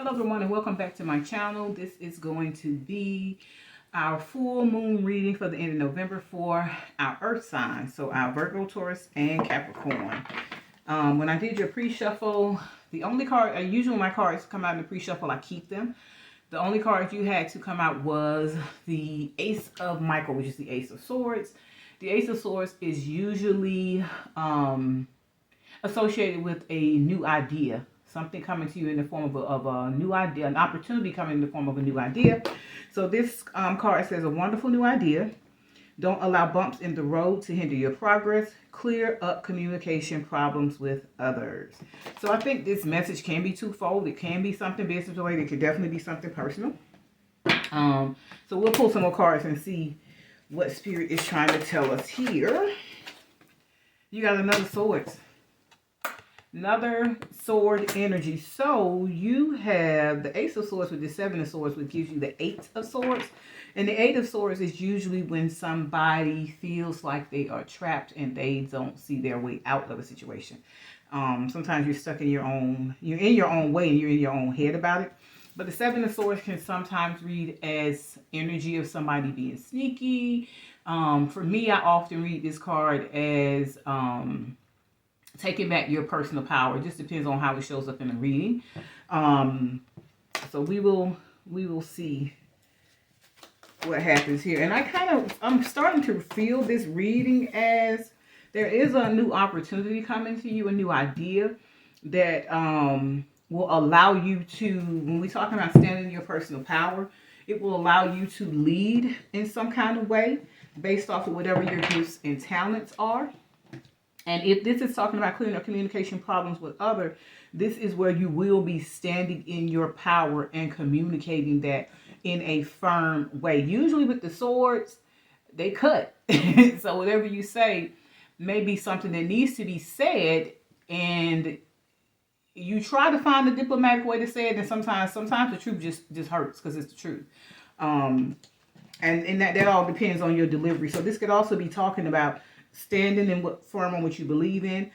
Hello everyone and welcome back to my channel. This is going to be our full moon reading for the end of November for our earth signs. So our Virgo, Taurus, and Capricorn. When I did your pre-shuffle, the only card, usually my cards come out in the pre-shuffle, I keep them. The only card you had to come out was the Ace of Michael, which is the Ace of Swords. The Ace of Swords is usually associated with a new idea. Something coming to you in the form of a new idea, an opportunity coming in the form of a new idea. So this card says a wonderful new idea. Don't allow bumps in the road to hinder your progress. Clear up communication problems with others. So I think this message can be twofold. It can be something business related. It could definitely be something personal. So we'll pull some more cards and see what Spirit is trying to tell us here. You got another swords. Another sword energy. So you have the Ace of Swords with the Seven of Swords, which gives you the Eight of Swords. And the Eight of Swords is usually when somebody feels like they are trapped and they don't see their way out of a situation. Sometimes you're stuck in you're in your own way and you're in your own head about it. But the Seven of Swords can sometimes read as energy of somebody being sneaky. For me, I often read this card as taking back your personal power. It just depends on how it shows up in the reading. So we will see what happens here. And I'm starting to feel this reading as there is a new opportunity coming to you, a new idea that will allow you to, when we're talking about standing in your personal power, it will allow you to lead in some kind of way based off of whatever your gifts and talents are. And if this is talking about clearing up communication problems with others, this is where you will be standing in your power and communicating that in a firm way. Usually with the swords, they cut. So whatever you say may be something that needs to be said, and you try to find a diplomatic way to say it, and sometimes the truth just hurts because it's the truth. And that all depends on your delivery. So this could also be talking about standing in firm on what you believe in,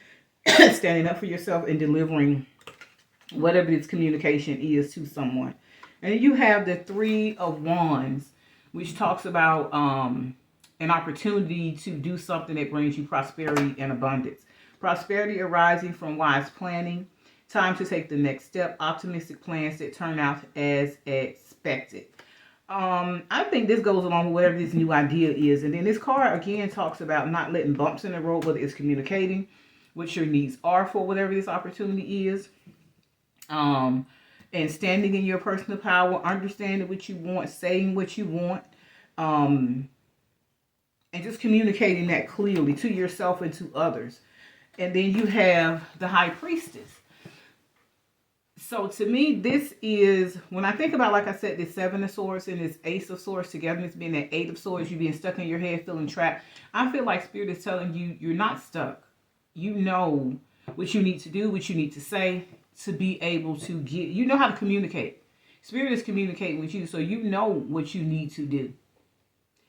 standing up for yourself, and delivering whatever this communication is to someone. And then you have the Three of Wands, which talks about an opportunity to do something that brings you prosperity and abundance. Prosperity arising from wise planning. Time to take the next step. Optimistic plans that turn out as expected. I think this goes along with whatever this new idea is. And then this card again talks about not letting bumps in the road, whether it's communicating what your needs are for whatever this opportunity is. And standing in your personal power, understanding what you want, saying what you want, and just communicating that clearly to yourself and to others. And then you have the High Priestess. So to me, this is, when I think about, like I said, this Seven of Swords and this Ace of Swords together, this being that Eight of Swords, you being stuck in your head, feeling trapped. I feel like Spirit is telling you, you're not stuck. You know what you need to do, what you need to say to be able to get, you know how to communicate. Spirit is communicating with you, so you know what you need to do.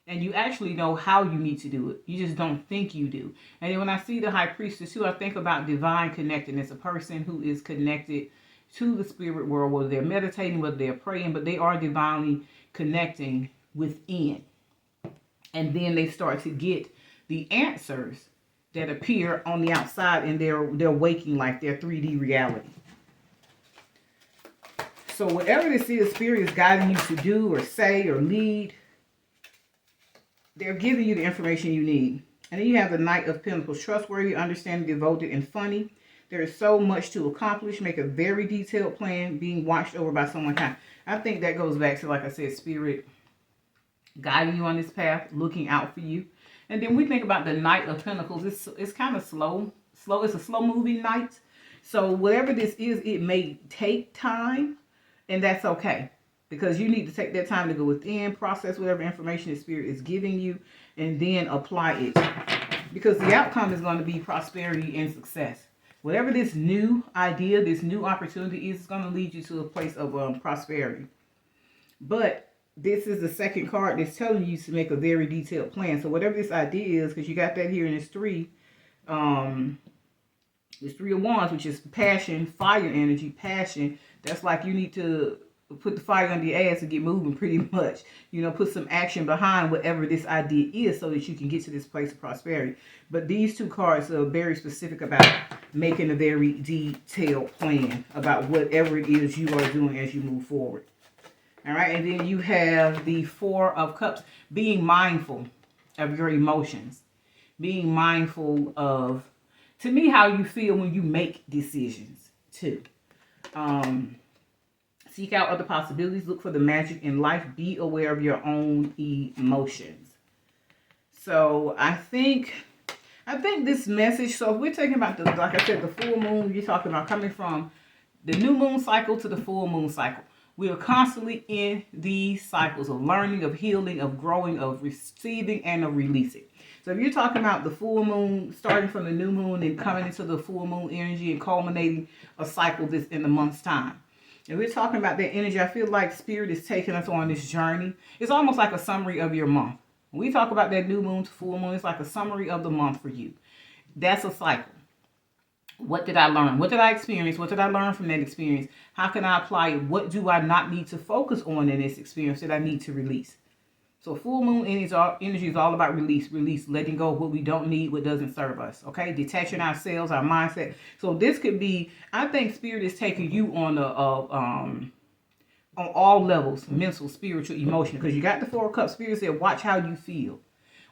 And you actually know how you need to do it. You just don't think you do. And then when I see the High Priestess too, I think about divine connectedness, a person who is connected to the spirit world, whether they're meditating, whether they're praying, but they are divinely connecting within. And then they start to get the answers that appear on the outside in their waking life, their 3D reality. So whatever this is, Spirit is guiding you to do or say or lead, they're giving you the information you need. And then you have the Knight of Pentacles, trustworthy, understanding, devoted, and funny. There is so much to accomplish. Make a very detailed plan, being watched over by someone kind. I think that goes back to, like I said, Spirit guiding you on this path, looking out for you. And then we think about the Knight of Pentacles. It's kind of slow. It's a slow moving knight. So whatever this is, it may take time, and that's okay. Because you need to take that time to go within, process whatever information the Spirit is giving you, and then apply it. Because the outcome is going to be prosperity and success. Whatever this new idea, this new opportunity is going to lead you to a place of prosperity. But this is the second card that's telling you to make a very detailed plan. So whatever this idea is, because you got that here in this three, There's Three of Wands, which is passion, fire energy, passion, That's like you need to put the fire under your ass and get moving pretty much. You know, put some action behind whatever this idea is so that you can get to this place of prosperity. But these two cards are very specific about making a very detailed plan about whatever it is you are doing as you move forward. All right, and then you have the Four of Cups, being mindful of your emotions, being mindful of, to me, how you feel when you make decisions too. Seek out other possibilities. Look for the magic in life. Be aware of your own emotions. So I think this message, so if we're talking about the, like I said, the full moon, you're talking about coming from the new moon cycle to the full moon cycle. We are constantly in these cycles of learning, of healing, of growing, of receiving, and of releasing. So if you're talking about the full moon, starting from the new moon and coming into the full moon energy and culminating a cycle this in a month's time. And we're talking about that energy. I feel like Spirit is taking us on this journey. It's almost like a summary of your month. When we talk about that new moon to full moon, it's like a summary of the month for you. That's a cycle. What did I learn? What did I experience? What did I learn from that experience? How can I apply it? What do I not need to focus on in this experience that I need to release? So full moon energy is all about release, letting go of what we don't need, what doesn't serve us. Okay, detaching ourselves, our mindset. So this could be, I think Spirit is taking you on on all levels, mental, spiritual, emotional. Because you got the Four of Cups. Spirit said, watch how you feel.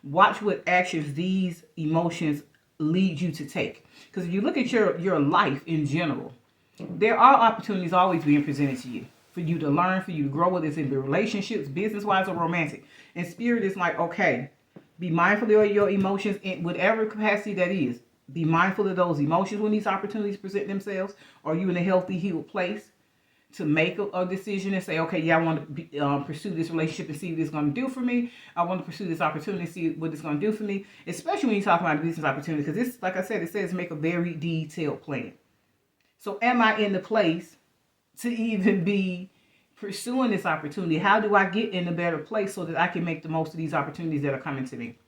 Watch what actions these emotions lead you to take. Because if you look at your life in general, there are opportunities always being presented to you. For you to learn, for you to grow, whether it's in the relationships, business-wise, or romantic. And Spirit is like, okay, be mindful of your emotions in whatever capacity that is. Be mindful of those emotions when these opportunities present themselves. Are you in a healthy, healed place to make a decision and say, okay, yeah, I want to pursue this relationship and see what it's going to do for me. I want to pursue this opportunity and see what it's going to do for me. Especially when you talk about a business opportunity. Because this, like I said, it says make a very detailed plan. So am I in the place to even be pursuing this opportunity? How do I get in a better place so that I can make the most of these opportunities that are coming to me?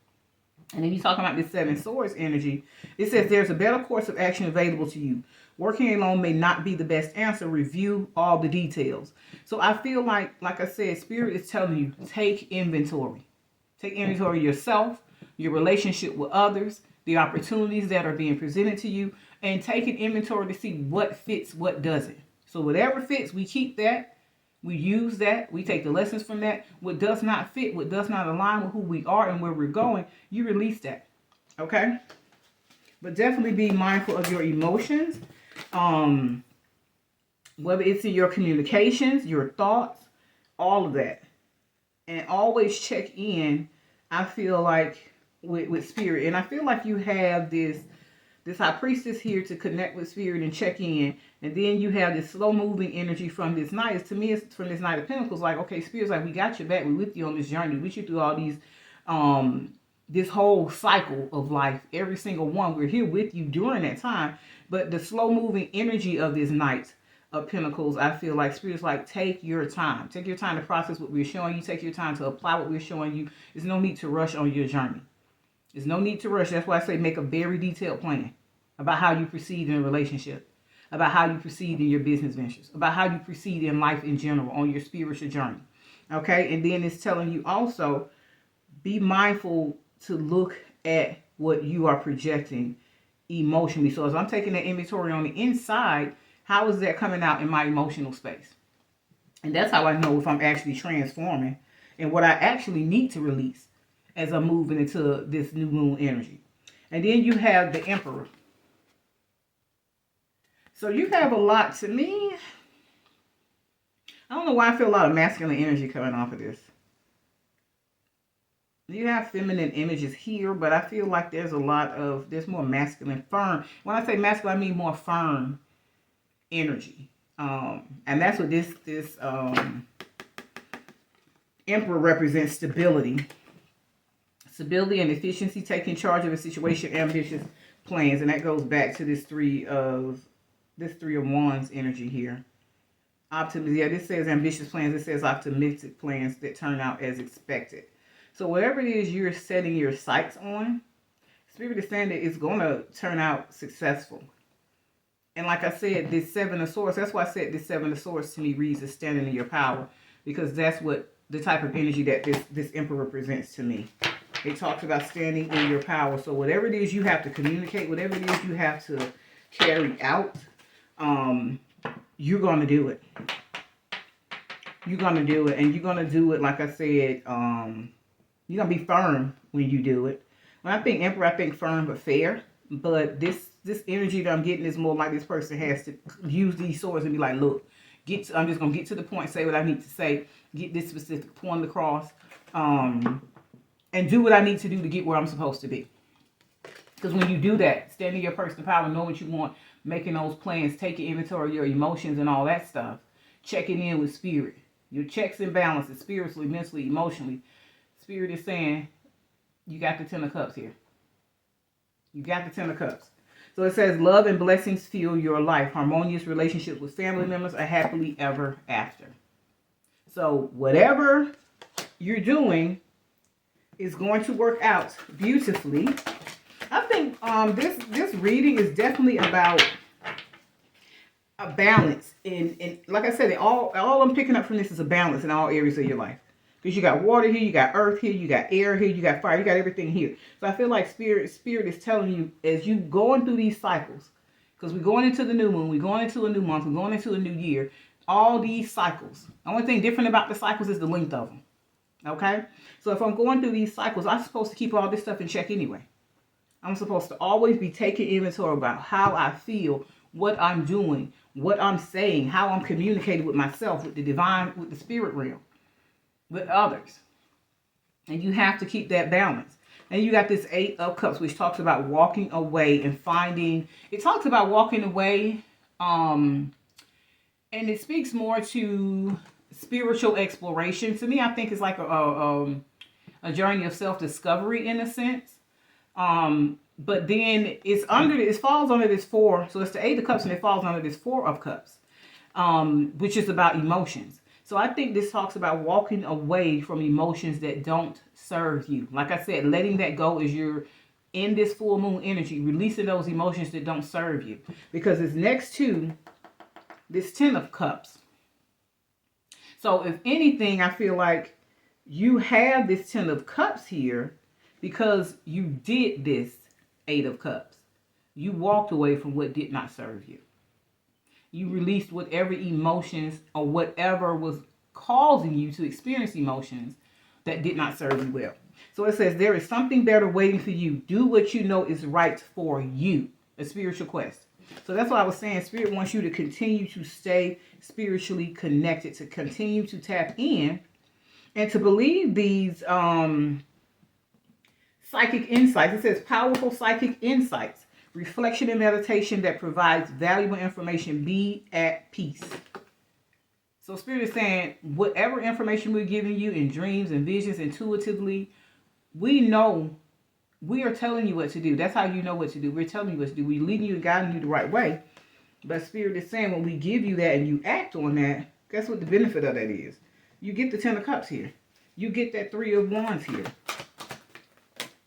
And then you talking about this Seven Swords energy. It says there's a better course of action available to you. Working alone may not be the best answer. Review all the details. So I feel like I said, Spirit is telling you, take inventory. Take inventory of yourself, your relationship with others, the opportunities that are being presented to you, and take an inventory to see what fits, what doesn't. So whatever fits, we keep that. We use that. We take the lessons from that. What does not fit, what does not align with who we are and where we're going, you release that. Okay? But definitely be mindful of your emotions. Whether it's in your communications, your thoughts, all of that. And always check in, I feel like, with Spirit. And I feel like you have this High Priestess here to connect with Spirit and check in. And then you have this slow moving energy from this Knight. To me, it's from this Knight of Pentacles. Like, okay, Spirit's like, we got your back. We're with you on this journey. We you through all these, this whole cycle of life. Every single one. We're here with you during that time. But the slow moving energy of this Knight of Pentacles, I feel like Spirit's like, take your time. Take your time to process what we're showing you. Take your time to apply what we're showing you. There's no need to rush on your journey. There's no need to rush. That's why I say make a very detailed plan about how you proceed in a relationship, about how you proceed in your business ventures, about how you proceed in life in general on your spiritual journey. Okay? And then it's telling you also, be mindful to look at what you are projecting emotionally. So as I'm taking that inventory on the inside, how is that coming out in my emotional space? And that's how I know if I'm actually transforming and what I actually need to release as I'm moving into this new moon energy. And then you have the Emperor. So you have a lot, to me, I don't know why I feel a lot of masculine energy coming off of this. You have feminine images here, but I feel like there's more masculine, firm. When I say masculine, I mean more firm energy. And that's what this Emperor represents: stability. Stability and efficiency, taking charge of a situation, ambitious plans. And that goes back to this three of Wands energy here. Optimism. Yeah, this says ambitious plans. It says optimistic plans that turn out as expected. So whatever it is you're setting your sights on, Spirit is saying that it's going to turn out successful. And like I said, this Seven of Swords, that's why I said this Seven of Swords to me reads as standing in your power, because that's what the type of energy that this Emperor presents to me. It talks about standing in your power. So whatever it is you have to communicate, whatever it is you have to carry out, you're going to do it. You're going to do it. And you're going to do it, like I said, you're going to be firm when you do it. When I think Emperor, I think firm but fair. But this energy that I'm getting is more like this person has to use these swords and be like, look, I'm just going to get to the point, say what I need to say, get this specific point across, and do what I need to do to get where I'm supposed to be. Because when you do that, stand in your personal power, know what you want, making those plans, taking inventory of your emotions and all that stuff, checking in with spirit, your checks and balances, spiritually, mentally, emotionally. Spirit is saying, you got the 10 of Cups here. You got the 10 of Cups. So it says, love and blessings fill your life. Harmonious relationships with family members are happily ever after. So whatever you're doing is going to work out beautifully. I think this reading is definitely about a balance. In like I said, all I'm picking up from this is a balance in all areas of your life. Because you got water here, you got earth here, you got air here, you got fire, you got everything here. So I feel like spirit is telling you, as you going through these cycles, because we're going into the new moon, we're going into a new month, we're going into a new year, all these cycles. The only thing different about the cycles is the length of them. Okay? So if I'm going through these cycles, I'm supposed to keep all this stuff in check anyway. I'm supposed to always be taking inventory about how I feel, what I'm doing, what I'm saying, how I'm communicating with myself, with the divine, with the spirit realm, with others. And you have to keep that balance. And you got this 8 of Cups, which talks about walking away and finding. It talks about walking away, and it speaks more to spiritual exploration. To me, I think it's like a journey of self-discovery in a sense. But then it falls under this 4. So it's the 8 of Cups, and it falls under this 4 of Cups, which is about emotions. So I think this talks about walking away from emotions that don't serve you. Like I said, letting that go as you're in this full moon energy, releasing those emotions that don't serve you. Because it's next to this 10 of Cups. So if anything, I feel like you have this 10 of Cups here because you did this 8 of Cups. You walked away from what did not serve you. You released whatever emotions or whatever was causing you to experience emotions that did not serve you well. So it says there is something better waiting for you. Do what you know is right for you. A spiritual quest. So that's why I was saying Spirit wants you to continue to stay spiritually connected, to continue to tap in and to believe these psychic insights. It says powerful psychic insights. Reflection and meditation that provides valuable information. Be at peace. So Spirit is saying, whatever information we're giving you in dreams and visions, intuitively, we are telling you what to do. That's how you know what to do. We're telling you what to do. We're leading you and guiding you the right way. But Spirit is saying, when we give you that and you act on that, guess what the benefit of that is? You get the 10 of Cups here. You get that 3 of Wands here.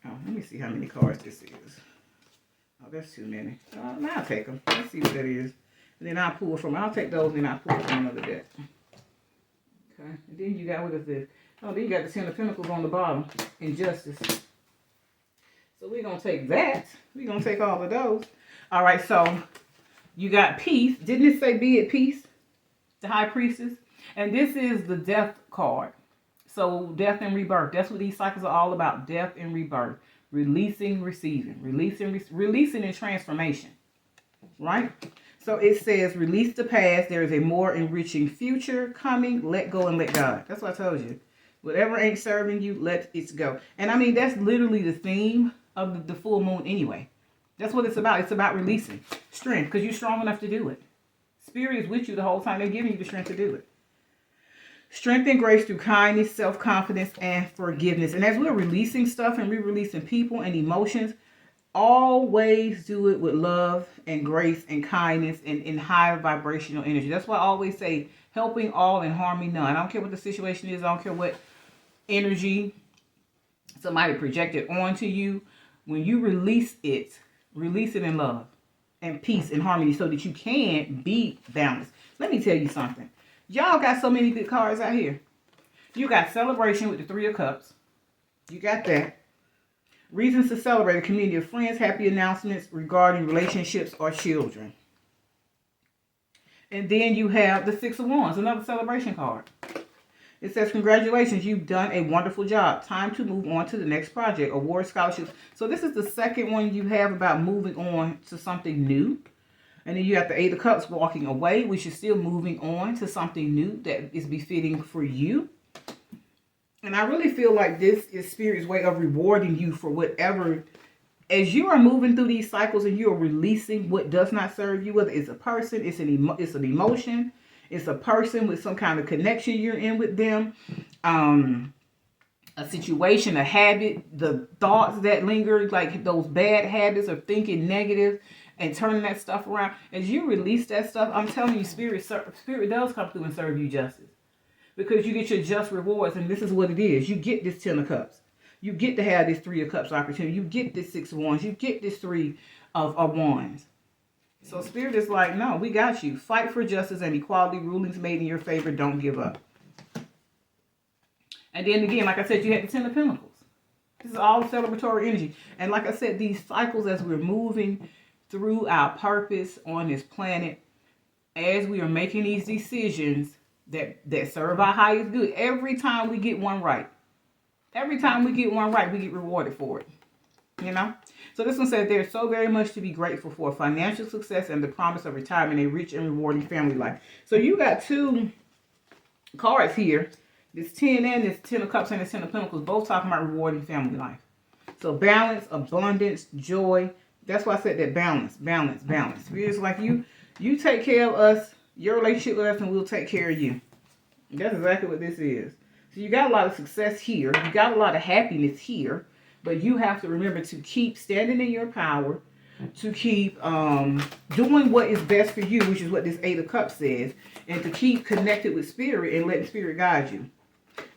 Oh, let me see how many cards this is. Oh, that's too many. Now I'll take them. Let's see what that is. And then I'll pull from. I'll take those and I'll pull from another deck. Okay. And then you got, what is this? Oh, then you got the 10 of Pentacles on the bottom. Injustice. So we're going to take that. We're going to take all of those. All right. So you got peace. Didn't it say be at peace? The High Priestess. And this is the Death card. So death and rebirth. That's what these cycles are all about. Death and rebirth. Releasing, receiving. Releasing and transformation. Right? So it says, release the past. There is a more enriching future coming. Let go and let God. That's what I told you. Whatever ain't serving you, let it go. And I mean, that's literally the theme of the full moon anyway. That's what it's about. It's about releasing strength because you're strong enough to do it. Spirit is with you the whole time. They're giving you the strength to do it. Strength and grace through kindness, self-confidence, and forgiveness. And as we're releasing stuff and we're releasing people and emotions, always do it with love and grace and kindness and in higher vibrational energy. That's why I always say helping all and harming none. I don't care what the situation is. I don't care what energy somebody projected onto you. When you release it in love and peace and harmony so that you can be balanced. Let me tell you something. Y'all got so many good cards out here. You got celebration with the Three of Cups. You got that. Reasons to celebrate, a community of friends, happy announcements regarding relationships or children. And then you have the Six of Wands, another celebration card. It says, congratulations, you've done a wonderful job. Time to move on to the next project. Award scholarships. So this is the second one you have about moving on to something new. And then you have the Eight of Cups, walking away, which is still moving on to something new that is befitting for you. And I really feel like this is Spirit's way of rewarding you for whatever, as you are moving through these cycles and you are releasing what does not serve you, whether it's a person, it's an emotion, it's a person with some kind of connection you're in with them, a situation, a habit, the thoughts that linger, like those bad habits of thinking negative and turning that stuff around. As you release that stuff, I'm telling you, Spirit does come through and serve you justice. Because you get your just rewards, and this is what it is. You get this 10 of Cups. You get to have this 3 of Cups opportunity. You get this 6 of Wands. You get this 3 of Wands. So Spirit is like, no, we got you. Fight for justice and equality. Rulings made in your favor. Don't give up. And then again, like I said, you had the 10 of Pentacles. This is all celebratory energy. And like I said, these cycles as we're moving through our purpose on this planet, as we are making these decisions that serve our highest good. Every time we get one right, we get rewarded for it. You know? So this one says, there's so very much to be grateful for. Financial success and the promise of retirement, a rich and rewarding family life. So you got two cards here. This 10 and this 10 of Cups and this 10 of Pentacles, both talking about rewarding family life. So balance, abundance, joy. That's why I said that balance. It's like you take care of us, your relationship with us, and we'll take care of you. That's exactly what this is. So you got a lot of success here. You got a lot of happiness here. But you have to remember to keep standing in your power. To keep doing what is best for you, which is what this 8 of Cups says. And to keep connected with Spirit and letting Spirit guide you.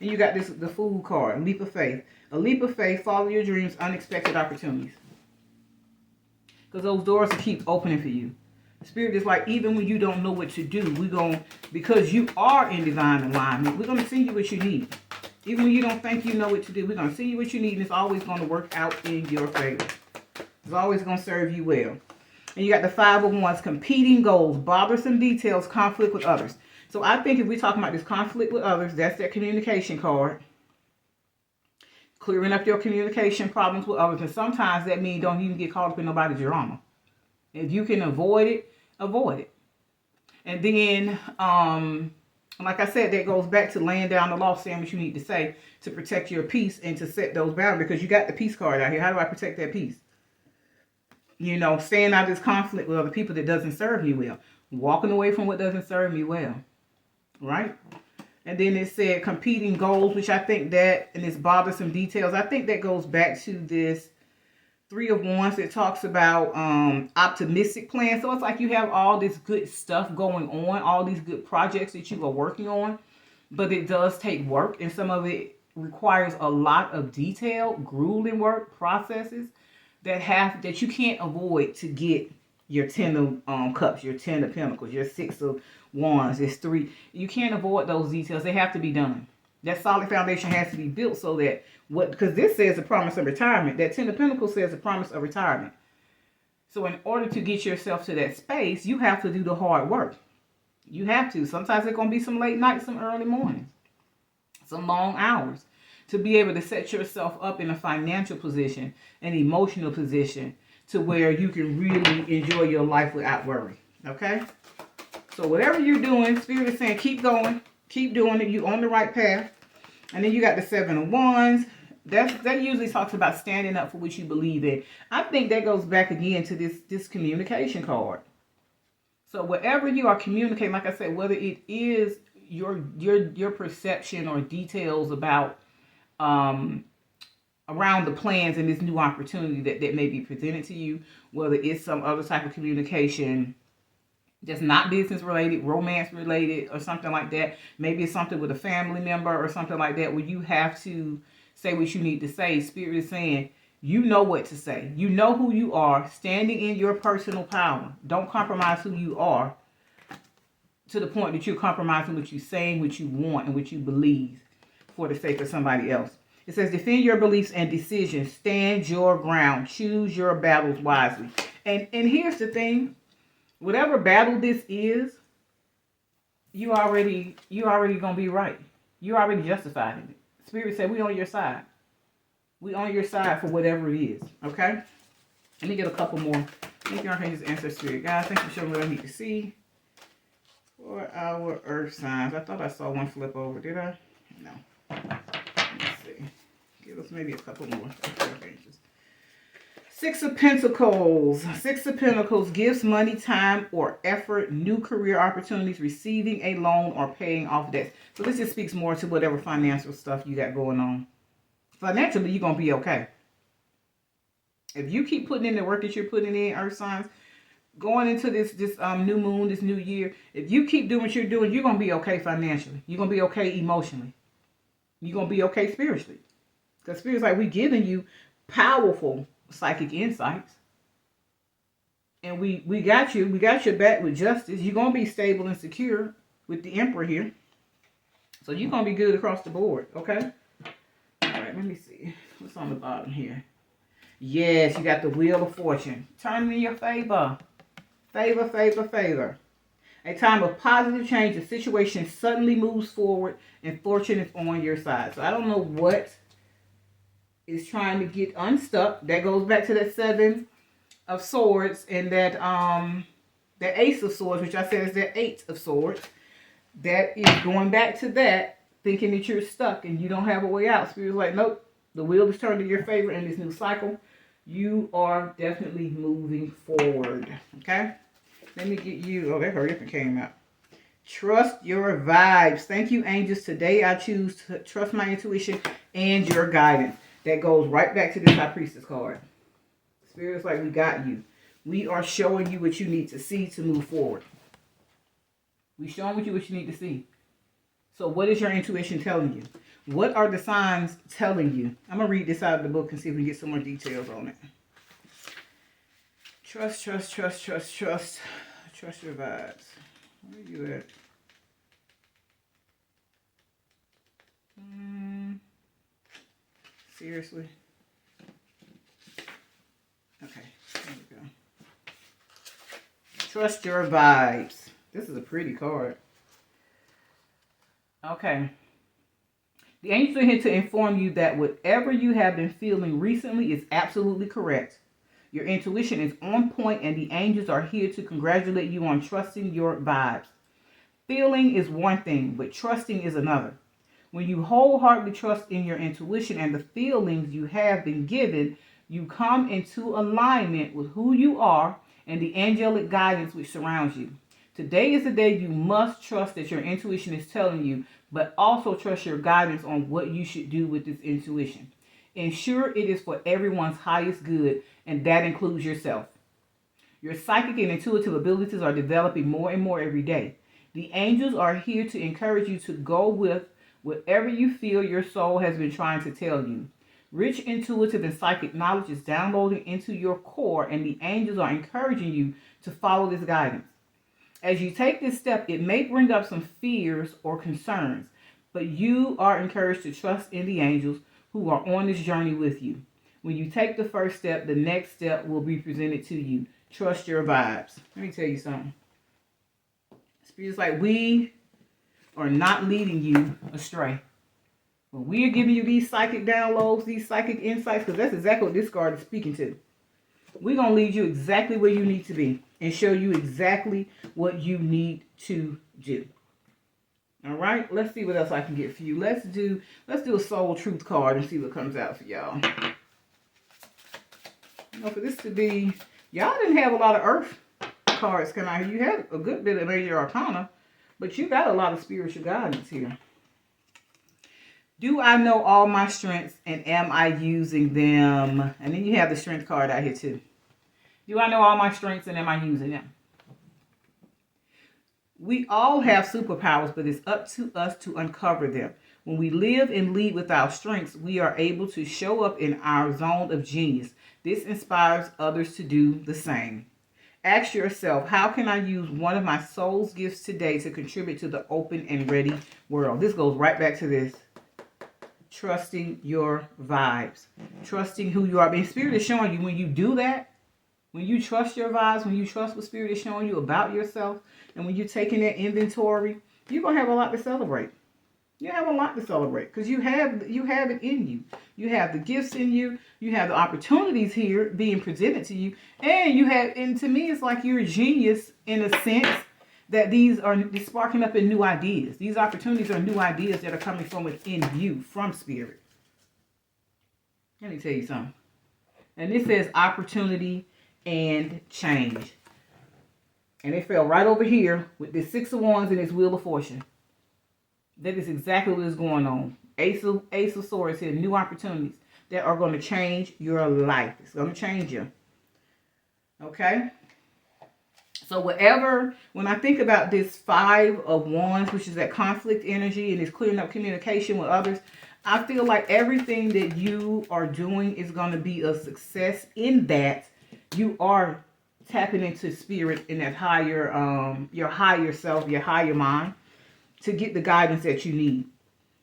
And you got the Fool card, leap of faith. A leap of faith, follow your dreams, unexpected opportunities. Because those doors will keep opening for you. Spirit is like, even when you don't know what to do, because you are in divine alignment, we're going to send you what you need. Even when you don't think you know what to do, we're going to send you what you need, and it's always going to work out in your favor. It's always going to serve you well. And you got the 5 of Wands, competing goals, bothersome details, conflict with others. So I think if we're talking about this conflict with others, that's that communication card. Clearing up your communication problems with others. And sometimes that means don't even get caught up in nobody's drama. If you can avoid it, avoid it. And then, like I said, that goes back to laying down the law, saying what you need to say to protect your peace and to set those boundaries. Because you got the peace card out here. How do I protect that peace? You know, staying out of this conflict with other people that doesn't serve me well. Walking away from what doesn't serve me well. Right? And then it said competing goals, which I think that, and it's bothersome details. I think that goes back to this 3 of Wands that talks about optimistic plans. So it's like you have all this good stuff going on, all these good projects that you are working on, but it does take work, and some of it requires a lot of detail, grueling work, processes that you can't avoid to get your 10 of Cups, your 10 of Pentacles, your 6 of Wands, it's 3. You can't avoid those details. They have to be done. That solid foundation has to be built so that because this says the promise of retirement. That 10 of Pentacles says the promise of retirement. So in order to get yourself to that space, you have to do the hard work. You have to. Sometimes it's going to be some late nights, some early mornings, some long hours to be able to set yourself up in a financial position, an emotional position to where you can really enjoy your life without worry. Okay? So whatever you're doing, Spirit is saying keep going. Keep doing it. You're on the right path. And then you got the 7 of Wands. That usually talks about standing up for what you believe in. I think that goes back again to this communication card. So whatever you are communicating, like I said, whether it is your perception or details about around the plans and this new opportunity that may be presented to you, whether it's some other type of communication that's not business related, romance related, or something like that. Maybe it's something with a family member or something like that where you have to say what you need to say. Spirit is saying, You know what to say. You know who you are, standing in your personal power. Don't compromise who you are to the point that you're compromising what you're saying, what you want, and what you believe for the sake of somebody else. It says, defend your beliefs and decisions. Stand your ground. Choose your battles wisely. And here's the thing. Whatever battle this is, you already gonna be right. You already justified in it. Spirit said, we on your side. We on your side for whatever it is. Okay? Let me get a couple more. Thank you, Archangels, Ancestors, Spirit Guys. Thank you for showing me what I need to see for our earth signs. I thought I saw one flip over. Did I? No. Let's see. Give us maybe a couple more. Six of Pentacles. Six of Pentacles gives money, time, or effort, new career opportunities, receiving a loan, or paying off debts. So this just speaks more to whatever financial stuff you got going on. Financially, you're going to be okay. If you keep putting in the work that you're putting in, earth signs, going into this new moon, this new year, if you keep doing what you're doing, you're going to be okay financially. You're going to be okay emotionally. You're going to be okay spiritually. Because Spirit's like, we're giving you powerful psychic insights. And we got you. We got your back with justice. You're going to be stable and secure with the Emperor here. So you're going to be good across the board. Okay? All right, let me see. What's on the bottom here? Yes, you got the Wheel of Fortune. Turn in your favor. Favor, favor, favor. A time of positive change. The situation suddenly moves forward and fortune is on your side. So I don't know what is trying to get unstuck. That goes back to that Seven of Swords and that the Ace of Swords, which I said is the Eight of Swords. That is going back to that, thinking that you're stuck and you don't have a way out. Spirit's like, nope, the wheel is turned in your favor in this new cycle. You are definitely moving forward. Okay? Let me get you. Oh, that hurry up and came out. Trust your vibes. Thank you, angels. Today I choose to trust my intuition and your guidance. That goes right back to this High Priestess card. Spirit's like, we got you. We are showing you what you need to see to move forward. We're showing you what you need to see. So what is your intuition telling you? What are the signs telling you? I'm going to read this out of the book and see if we can get some more details on it. Trust, trust, trust, trust, trust. Trust your vibes. Where are you at? Seriously? Okay, there we go. Trust your vibes. This is a pretty card. Okay. The angels are here to inform you that whatever you have been feeling recently is absolutely correct. Your intuition is on point and the angels are here to congratulate you on trusting your vibes. Feeling is one thing, but trusting is another. When you wholeheartedly trust in your intuition and the feelings you have been given, you come into alignment with who you are and the angelic guidance which surrounds you. Today is the day you must trust that your intuition is telling you, but also trust your guidance on what you should do with this intuition. Ensure it is for everyone's highest good, and that includes yourself. Your psychic and intuitive abilities are developing more and more every day. The angels are here to encourage you to go with whatever you feel your soul has been trying to tell you. Rich intuitive and psychic knowledge is downloading into your core, and the angels are encouraging you to follow this guidance. As you take this step, it may bring up some fears or concerns, but you are encouraged to trust in the angels who are on this journey with you. When you take the first step, the next step will be presented to you. Trust your vibes. Let me tell you something. Spirit's like, we are not leading you astray. When we are giving you these psychic downloads, these psychic insights, because that's exactly what this card is speaking to. We're going to lead you exactly where you need to be and show you exactly what you need to do. All right, let's see what else I can get for you. Let's do a soul truth card and see what comes out for y'all. You know, for this to be, y'all didn't have a lot of earth cards come out here. You had a good bit of major arcana, but you got a lot of spiritual guidance here. Do I know all my strengths and am I using them? And then you have the strength card out here too. Do I know all my strengths and am I using them? We all have superpowers, but it's up to us to uncover them. When we live and lead with our strengths, we are able to show up in our zone of genius. This inspires others to do the same. Ask yourself, how can I use one of my soul's gifts today to contribute to the open and ready world? This goes right back to this. Trusting your vibes. Trusting who you are. And Spirit is showing you when you do that, when you trust your vibes, when you trust what Spirit is showing you about yourself, and when you're taking that inventory, you're going to have a lot to celebrate. You have a lot to celebrate because you have it in you. You have the gifts in you. You have the opportunities here being presented to you. And to me, it's like you're a genius in a sense that these are sparking up in new ideas. These opportunities are new ideas that are coming from within you, from Spirit. Let me tell you something. And this says opportunity and change. And it fell right over here with the Six of Wands and this Wheel of Fortune. That is exactly what is going on. Ace of Swords here, new opportunities that are going to change your life. It's going to change you. Okay? So when I think about this Five of Wands, which is that conflict energy and is clearing up communication with others, I feel like everything that you are doing is going to be a success in that you are tapping into Spirit in that higher, your higher self, your higher mind, to get the guidance that you need.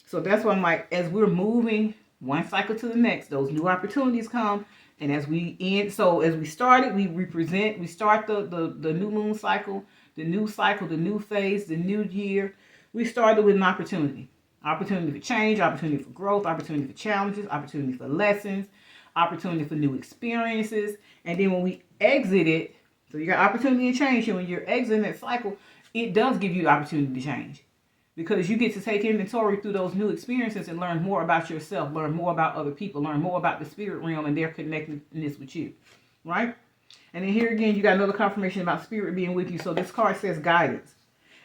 So that's why I'm like, as we're moving one cycle to the next, those new opportunities come. And as we end, so as we started, we start the new moon cycle, the new phase, the new year. We started with an opportunity. Opportunity for change, opportunity for growth, opportunity for challenges, opportunity for lessons, opportunity for new experiences. And then when we exit it, so you got opportunity and change. And when you're exiting that cycle, it does give you opportunity to change. Because you get to take inventory through those new experiences and learn more about yourself, learn more about other people, learn more about the spirit realm and their connectedness with you, right? And then here again, you got another confirmation about Spirit being with you. So this card says guidance.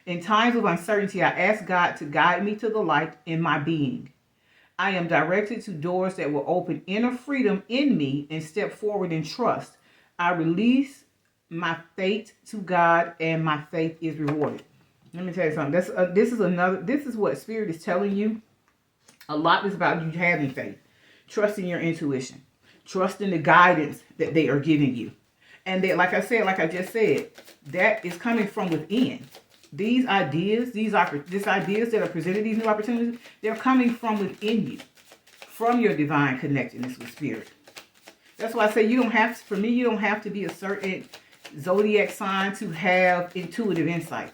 In times of uncertainty, I ask God to guide me to the light in my being. I am directed to doors that will open inner freedom in me and step forward in trust. I release my fate to God and my faith is rewarded. Let me tell you something. This is what Spirit is telling you. A lot is about you having faith, trusting your intuition, trusting the guidance that they are giving you. And that, like I just said, that is coming from within. These ideas, these ideas that are presented, these new opportunities, they're coming from within you, from your divine connectedness with Spirit. That's why I say you don't have to be a certain zodiac sign to have intuitive insight.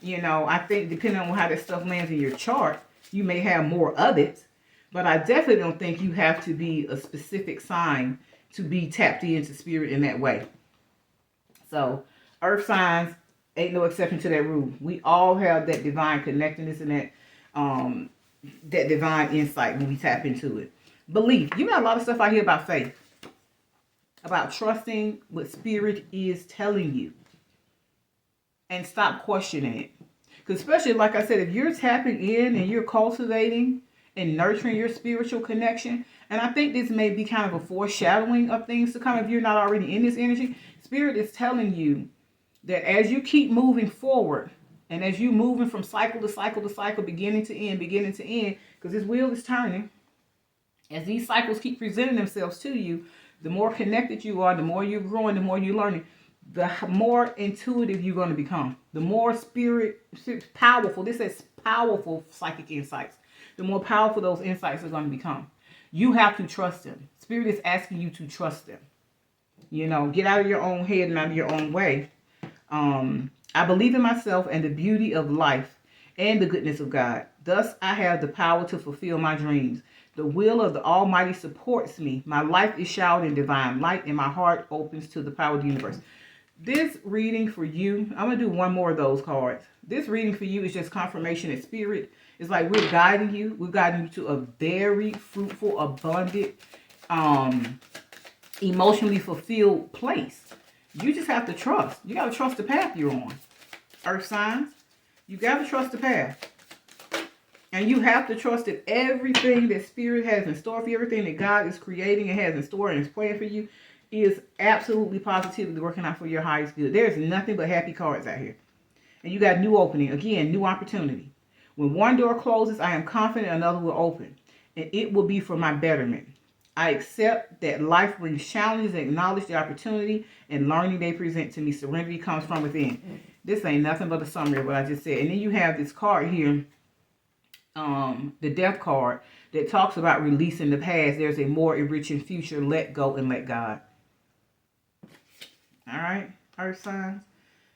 You know, I think depending on how that stuff lands in your chart, you may have more of it. But I definitely don't think you have to be a specific sign to be tapped into Spirit in that way. So, earth signs ain't no exception to that rule. We all have that divine connectedness and that divine insight when we tap into it. Belief. You got a lot of stuff out here about faith. About trusting what Spirit is telling you. And stop questioning it. Because especially, like I said, if you're tapping in and you're cultivating and nurturing your spiritual connection, and I think this may be kind of a foreshadowing of things to come if you're not already in this energy, Spirit is telling you that as you keep moving forward, and as you moving from cycle to cycle to cycle, beginning to end, because this wheel is turning, as these cycles keep presenting themselves to you, the more connected you are, the more you're growing, the more you're learning, the more intuitive you're going to become. The more spirit powerful, this says powerful psychic insights. The more powerful those insights are going to become. You have to trust them. Spirit is asking you to trust them. You know, get out of your own head and out of your own way. I believe in myself and the beauty of life and the goodness of God. Thus, I have the power to fulfill my dreams. The will of the Almighty supports me. My life is showered in divine light and my heart opens to the power of the universe. This reading for you, I'm going to do one more of those cards. This reading for you is just confirmation that Spirit is like we're guiding you. We're guiding you to a very fruitful, abundant, emotionally fulfilled place. You just have to trust. You got to trust the path you're on. Earth signs, you got to trust the path. And you have to trust that everything that Spirit has in store for you, everything that God is creating and has in store and is planned for you, is absolutely positively working out for your highest good. There's nothing but happy cards out here. And you got new opening. Again, new opportunity. When one door closes, I am confident another will open. And it will be for my betterment. I accept that life brings challenges and acknowledge the opportunity and learning they present to me. Serenity comes from within. This ain't nothing but a summary of what I just said. And then you have this card here, the death card, that talks about releasing the past. There's a more enriching future. Let go and let God. All right, Earth signs.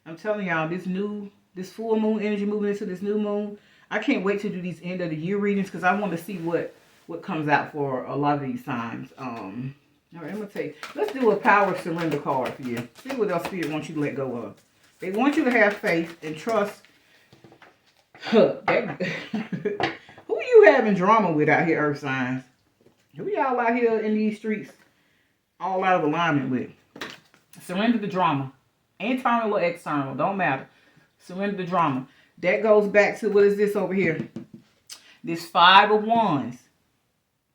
I'm telling y'all, this full moon energy moving into this new moon. I can't wait to do these end of the year readings because I want to see what comes out for a lot of these signs. All right, I'm gonna let's do a power surrender card for you. See what else Spirit wants you to let go of. They want you to have faith and trust. Who you having drama with out here, Earth signs? Who y'all out here in these streets all out of alignment with? Surrender the drama. Internal or external, don't matter. Surrender the drama. That goes back to, what is this over here? This 5 of Wands.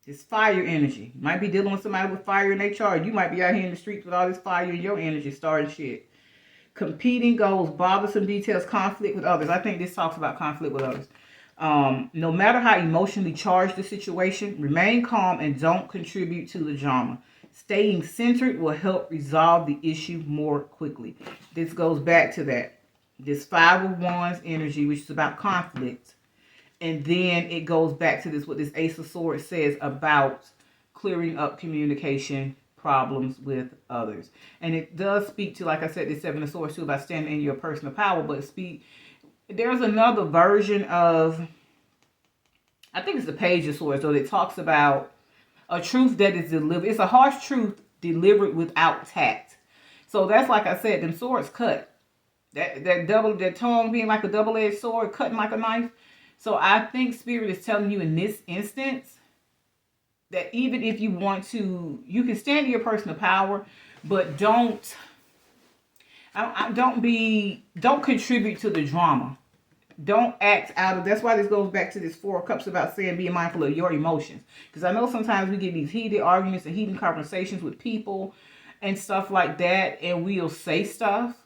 This fire energy. You might be dealing with somebody with fire in their chart. You might be out here in the streets with all this fire in your energy starting shit. Competing goals, bothersome details, conflict with others. I think this talks about conflict with others. No matter how emotionally charged the situation, remain calm and don't contribute to the drama. Staying centered will help resolve the issue more quickly. This goes back to that. This 5 of Wands energy, which is about conflict. And then it goes back to this, what this Ace of Swords says about clearing up communication problems with others. And it does speak to, like I said, this 7 of Swords too, about standing in your personal power. But there's another version of, I think it's the Page of Swords, though, that talks about a truth that is delivered. It's a harsh truth delivered without tact. So that's, like I said, them swords cut. That tongue being like a double-edged sword, cutting like a knife. So I think Spirit is telling you in this instance that even if you want to, you can stand in your personal power, but don't contribute to the drama. Don't act out of, that's why this goes back to this 4 of Cups about saying being mindful of your emotions. Because I know sometimes we get these heated arguments and heated conversations with people and stuff like that, and we'll say stuff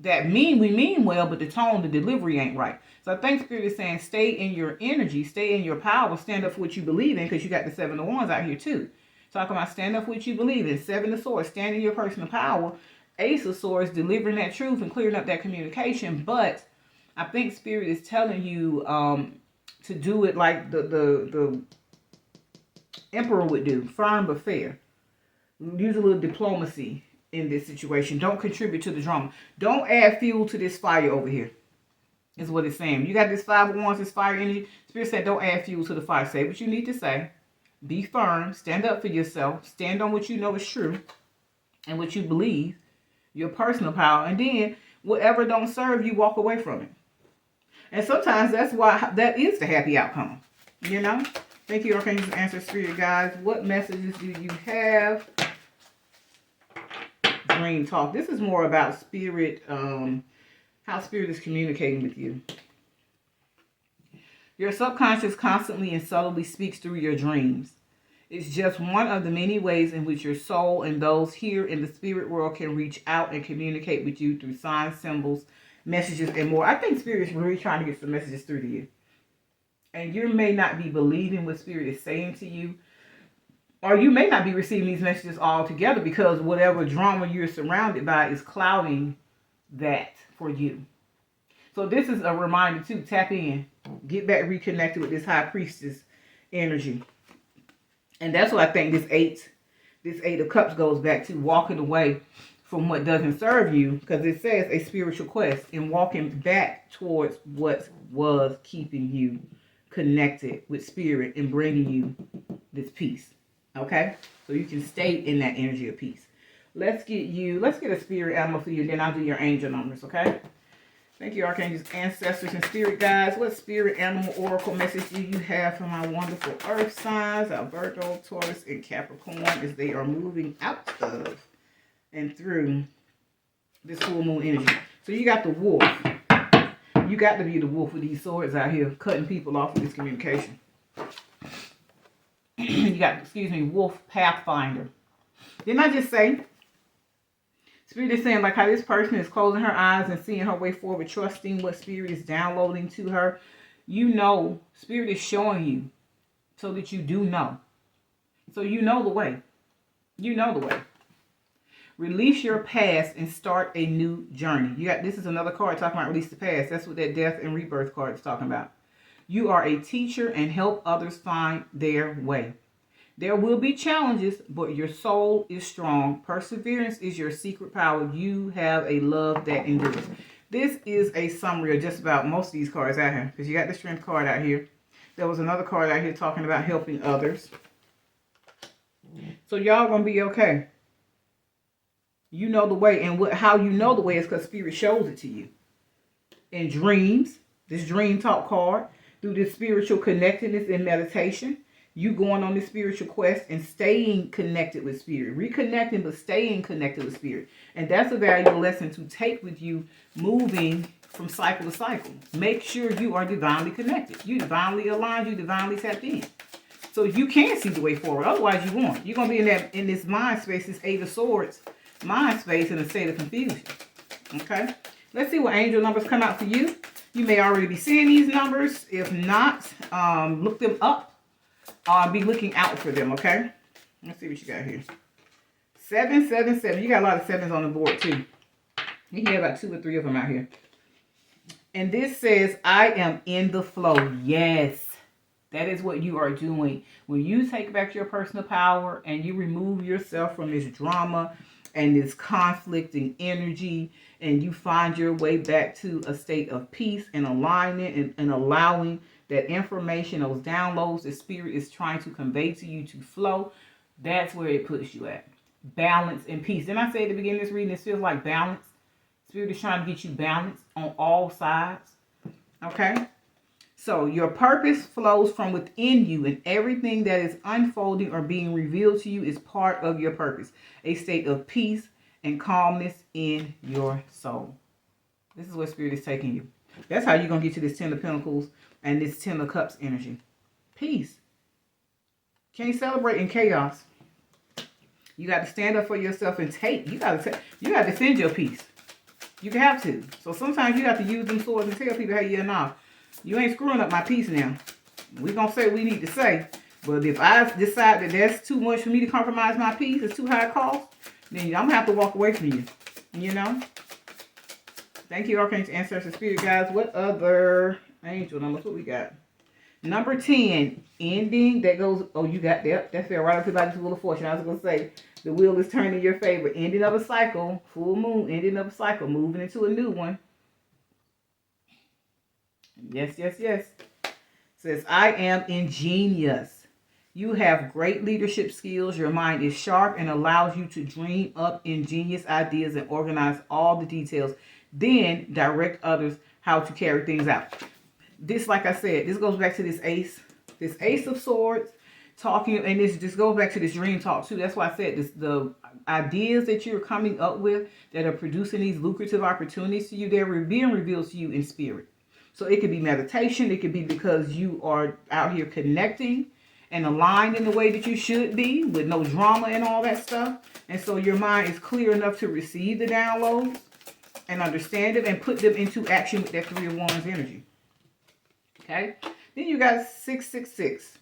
that we mean well, but the tone, the delivery ain't right. So I think Spirit is saying stay in your energy, stay in your power, stand up for what you believe in, because you got the 7 of Wands out here too. Talking about stand up for what you believe in. 7 of Swords, stand in your personal power. Ace of Swords, delivering that truth and clearing up that communication. But I think Spirit is telling you to do it like the Emperor would do, firm but fair. Use a little diplomacy in this situation. Don't contribute to the drama. Don't add fuel to this fire over here, is what it's saying. You got this 5 of Wands, this fire energy. Spirit said don't add fuel to the fire. Say what you need to say. Be firm. Stand up for yourself. Stand on what you know is true and what you believe, your personal power. And then whatever don't serve you, walk away from it. And sometimes that is the happy outcome. You know? Thank you, Archangels, Answer Spirit Guides. What messages do you have? Dream talk. This is more about Spirit, how Spirit is communicating with you. Your subconscious constantly and subtly speaks through your dreams. It's just one of the many ways in which your soul and those here in the spirit world can reach out and communicate with you through signs, symbols, messages, and more. I think Spirit is really trying to get some messages through to you. And you may not be believing what Spirit is saying to you. Or you may not be receiving these messages altogether because whatever drama you're surrounded by is clouding that for you. So this is a reminder to tap in. Get back reconnected with this High Priestess energy. And that's what I think this 8 of Cups goes back to, walking away from what doesn't serve you, because it says a spiritual quest, and walking back towards what was keeping you connected with Spirit and bringing you this peace. Okay? So you can stay in that energy of peace. Let's get a spirit animal for you, and then I'll do your angel numbers, okay? Thank you, Archangels, Ancestors, and Spirit Guides. What spirit animal oracle message do you have for my wonderful earth signs, our Virgo, Taurus, and Capricorn, as they are moving out of and through this full moon energy? So you got the wolf. You got to be the wolf with these swords out here, cutting people off with this communication. You got, wolf pathfinder. Didn't I just say Spirit is saying like how this person is closing her eyes and seeing her way forward, trusting what Spirit is downloading to her. You know, Spirit is showing you so that you do know. So you know the way. You know the way. Release your past and start a new journey. You got, this is another card talking about release the past. That's what that death and rebirth card is talking about. You are a teacher and help others find their way. There will be challenges, but your soul is strong. Perseverance is your secret power. You have a love that endures. This is a summary of just about most of these cards out here. Because you got the strength card out here. There was another card out here talking about helping others. So y'all gonna be okay. You know the way. And how you know the way is because Spirit shows it to you. In dreams, this dream talk card, through this spiritual connectedness and meditation, you going on this spiritual quest and staying connected with Spirit. Reconnecting, but staying connected with Spirit. And that's a valuable lesson to take with you moving from cycle to cycle. Make sure you are divinely connected. You divinely aligned, you divinely tapped in. So you can see the way forward. Otherwise you won't. You're going to be in this mind space, this Eight of Swords mind space, in a state of confusion. Okay? Let's see what angel numbers come out for you. You may already be seeing these numbers. If not, look them up. Be looking out for them, okay? Let's see what you got here. 777. You got a lot of sevens on the board, too. You have about 2 or 3 of them out here. And this says, I am in the flow. Yes. That is what you are doing. When you take back your personal power and you remove yourself from this drama and this conflicting energy, and you find your way back to a state of peace and alignment and allowing that information, those downloads the Spirit is trying to convey to you to flow, that's where it puts you at. Balance and peace. Didn't I say at the beginning of this reading, this feels like balance? Spirit is trying to get you balanced on all sides. Okay? So your purpose flows from within you, and everything that is unfolding or being revealed to you is part of your purpose. A state of peace and calmness in your soul. This is where Spirit is taking you. That's how you're going to get to this 10 of Pentacles and this 10 of Cups energy. Peace. Can't celebrate in chaos. You got to stand up for yourself and take. You got to defend your peace. You have to. So sometimes you have to use them swords and tell people, hey, yeah, nah, you ain't screwing up my peace now. We're going to say what we need to say. But if I decide that that's too much for me to compromise my peace, it's too high a cost, then I'm going to have to walk away from you. You know? Thank you, Archangel, Ancestor, Spirit, guys. What other angel numbers? What we got? Number 10, ending. That goes, oh, you got that. That fell right up to like this Wheel of Fortune. I was going to say, the wheel is turning in your favor. Ending of a cycle. Full moon, ending of a cycle. Moving into a new one. Yes, yes, yes. Says, I am ingenious. You have great leadership skills. Your mind is sharp and allows you to dream up ingenious ideas and organize all the details. Then direct others how to carry things out. This, like I said, this goes back to this Ace of Swords talking, and this goes back to this dream talk too. That's why I said this, the ideas that you're coming up with that are producing these lucrative opportunities to you, they're being revealed to you in spirit. So it could be meditation. It could be because you are out here connecting and aligned in the way that you should be with no drama and all that stuff. And so your mind is clear enough to receive the downloads and understand it and put them into action with that 3 of Wands energy. Okay. Then you got 666.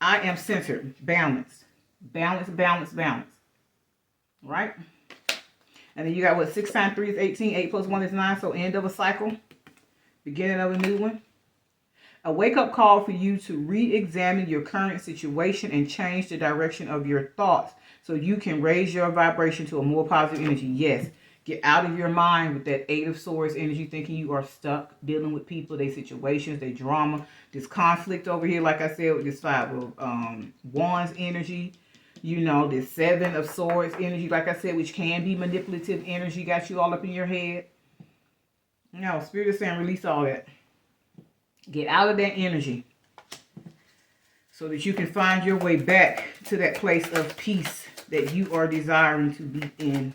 I am centered, balanced, balance, balance, balance. Right? And then you got what? 6 times 3 is 18. 8 plus 1 is 9. So end of a cycle. Beginning of a new one. A wake-up call for you to re-examine your current situation and change the direction of your thoughts so you can raise your vibration to a more positive energy. Yes. Get out of your mind with that 8 of Swords energy, thinking you are stuck dealing with people, their situations, their drama, this conflict over here, like I said, with this 5 of Wands energy. You know, this 7 of Swords energy, like I said, which can be manipulative energy, got you all up in your head. No, Spirit is saying release all that. Get out of that energy so that you can find your way back to that place of peace that you are desiring to be in.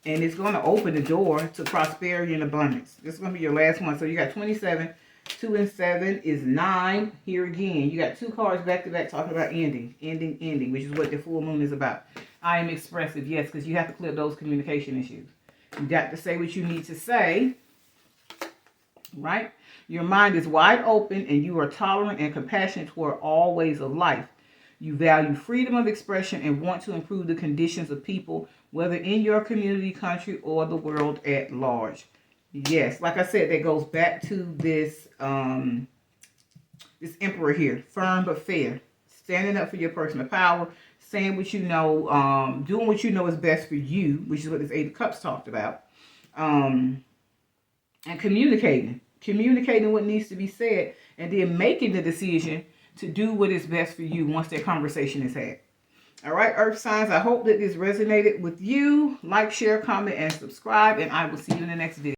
And it's going to open the door to prosperity and abundance. This is going to be your last one. So you got 27. 2 and 7 is 9. Here again, you got 2 cards back to back talking about ending, ending, which is what the full moon is about. I am expressive, yes, because you have to clear those communication issues. You got to say what you need to say, right? Your mind is wide open and you are tolerant and compassionate toward all ways of life. You value freedom of expression and want to improve the conditions of people, whether in your community, country, or the world at large. Yes, like I said, that goes back to this this emperor here. Firm but fair. Standing up for your personal power. Saying what you know. Doing what you know is best for you, which is what this Eight of Cups talked about. And communicating. Communicating what needs to be said. And then making the decision to do what is best for you once that conversation is had. All right, Earth signs, I hope that this resonated with you. Like, share, comment, and subscribe, and I will see you in the next video.